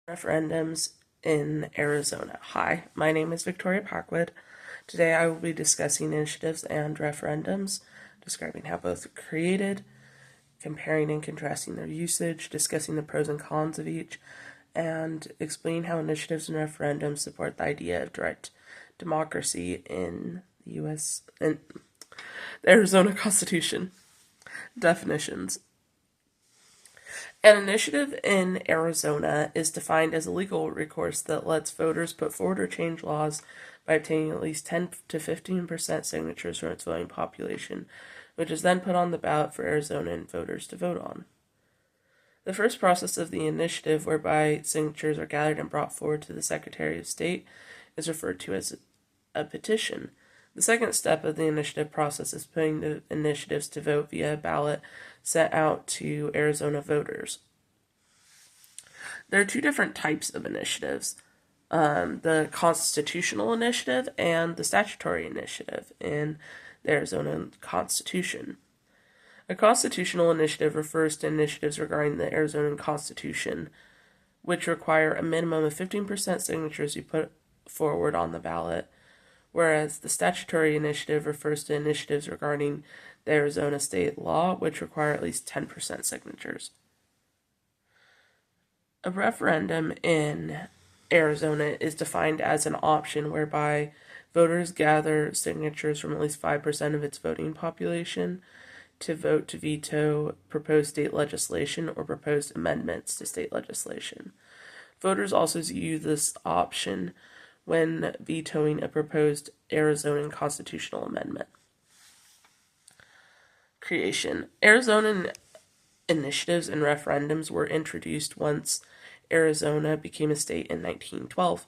Referendums in Arizona. Hi, my name is Victoria Packwood. Today I will be discussing initiatives and referendums, describing how both were created, comparing and contrasting their usage, discussing the pros and cons of each, and explaining how initiatives and referendums support the idea of direct democracy in the U.S. and the Arizona Constitution. Definitions. An initiative in Arizona is defined as a legal recourse that lets voters put forward or change laws by obtaining at least 10 to 15% signatures from its voting population, which is then put on the ballot for Arizonan voters to vote on. The first process of the initiative, whereby signatures are gathered and brought forward to the Secretary of State, is referred to as a petition. The second step of the initiative process is putting the initiatives to vote via a ballot sent out to Arizona voters. There are two different types of initiatives, the constitutional initiative and the statutory initiative in the Arizona Constitution. A constitutional initiative refers to initiatives regarding the Arizona Constitution, which require a minimum of 15% signatures you put forward on the ballot, whereas the statutory initiative refers to initiatives regarding the Arizona state law, which require at least 10% signatures. A referendum in Arizona is defined as an option whereby voters gather signatures from at least 5% of its voting population to vote to veto proposed state legislation or proposed amendments to state legislation. Voters also use this option when vetoing a proposed Arizona constitutional amendment. Creation. Arizona initiatives and referendums were introduced once Arizona became a state in 1912.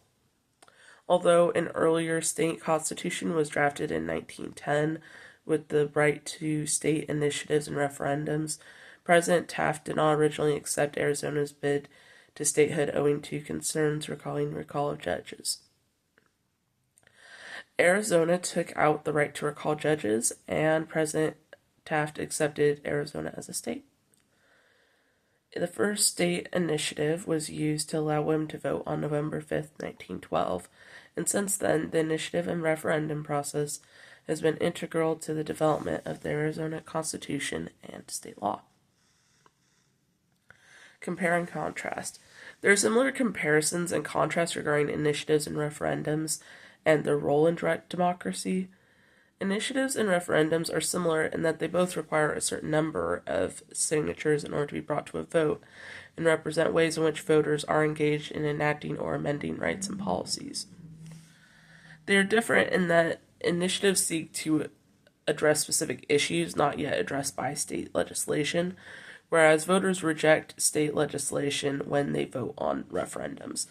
Although an earlier state constitution was drafted in 1910 with the right to state initiatives and referendums, President Taft did not originally accept Arizona's bid to statehood owing to concerns regarding recall of judges. Arizona took out the right to recall judges, and President Taft accepted Arizona as a state. The first state initiative was used to allow women to vote on November 5, 1912, and since then, the initiative and referendum process has been integral to the development of the Arizona Constitution and state law. Compare and contrast. There are similar comparisons and contrasts regarding initiatives and referendums and their role in direct democracy. Initiatives and referendums are similar in that they both require a certain number of signatures in order to be brought to a vote and represent ways in which voters are engaged in enacting or amending rights and policies. They are different in that initiatives seek to address specific issues not yet addressed by state legislation, whereas voters reject state legislation when they vote on referendums.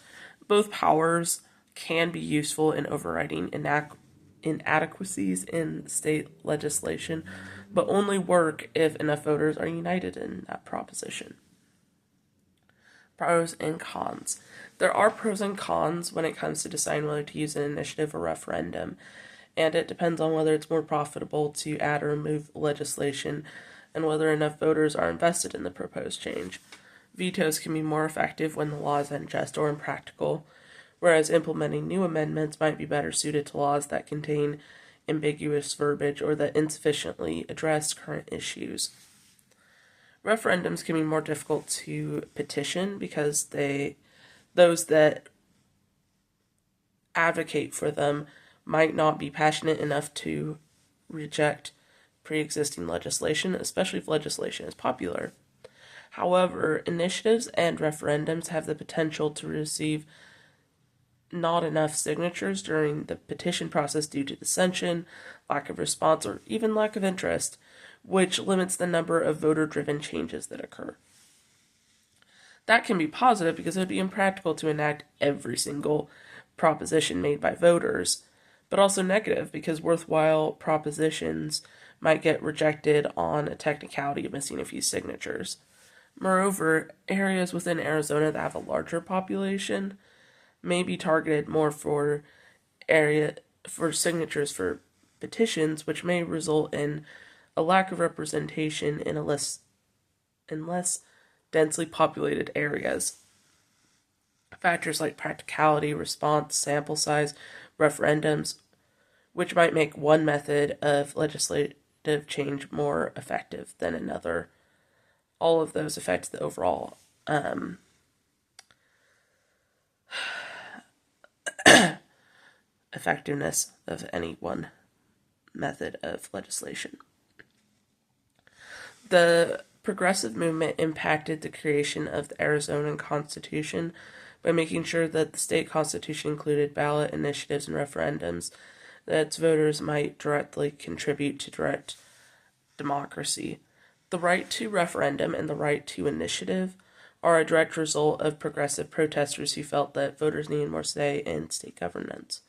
Both powers can be useful in overriding inadequacies in state legislation, but only work if enough voters are united in that proposition. Pros and cons. There are pros and cons when it comes to deciding whether to use an initiative or referendum, and it depends on whether it's more profitable to add or remove legislation and whether enough voters are invested in the proposed change. Vetoes can be more effective when the law is unjust or impractical, whereas implementing new amendments might be better suited to laws that contain ambiguous verbiage or that insufficiently address current issues. Referendums can be more difficult to petition because those that advocate for them might not be passionate enough to reject pre-existing legislation, especially if legislation is popular. However, initiatives and referendums have the potential to receive not enough signatures during the petition process due to dissension, lack of response, or even lack of interest, which limits the number of voter-driven changes that occur. That can be positive because it would be impractical to enact every single proposition made by voters, but also negative because worthwhile propositions might get rejected on a technicality of missing a few signatures. Moreover, areas within Arizona that have a larger population may be targeted more for signatures for petitions, which may result in a lack of representation in less densely populated areas. factors like practicality, response, sample size, referendums, which might make one method of legislative change more effective than another. All of those affect the overall effectiveness of any one method of legislation. The progressive movement impacted the creation of the Arizona Constitution by making sure that the state constitution included ballot initiatives and referendums that its voters might directly contribute to direct democracy. The right to referendum and the right to initiative are a direct result of progressive protesters who felt that voters needed more say in state governance.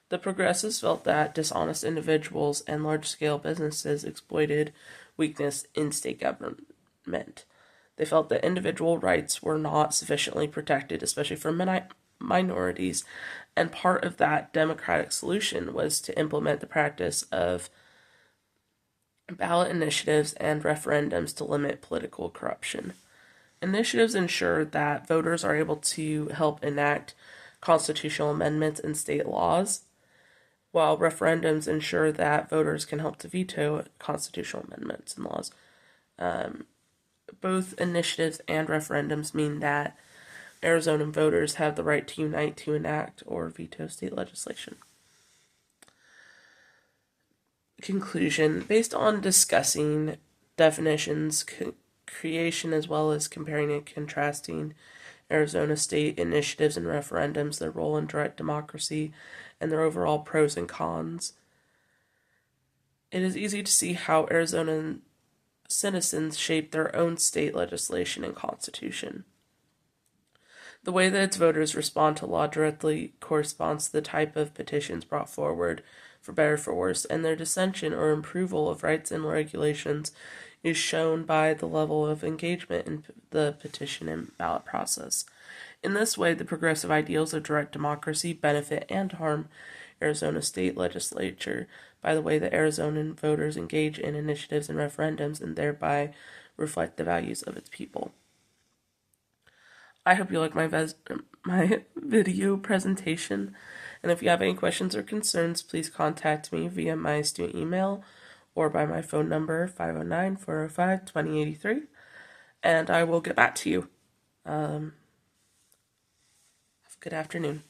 The progressives felt that dishonest individuals and large-scale businesses exploited weakness in state government. They felt that individual rights were not sufficiently protected, especially for minorities, and part of that democratic solution was to implement the practice of ballot initiatives and referendums to limit political corruption. Initiatives ensure that voters are able to help enact constitutional amendments and state laws, while referendums ensure that voters can help to veto constitutional amendments and laws. Both initiatives and referendums mean that Arizona voters have the right to unite to enact or veto state legislation. Conclusion: based on discussing definitions, creation, as well as comparing and contrasting Arizona state initiatives and referendums, their role in direct democracy, and their overall pros and cons, it is easy to see how Arizona citizens shape their own state legislation and constitution. The way that its voters respond to law directly corresponds to the type of petitions brought forward, for better or for worse, and their dissension or approval of rights and regulations is shown by the level of engagement in the petition and ballot process. In this way, the progressive ideals of direct democracy benefit and harm Arizona state legislature by the way that Arizonan voters engage in initiatives and referendums and thereby reflect the values of its people. I hope you like my video presentation, and if you have any questions or concerns, please contact me via my student email or by my phone number 509-405-2083, and I will get back to you. Have a good afternoon.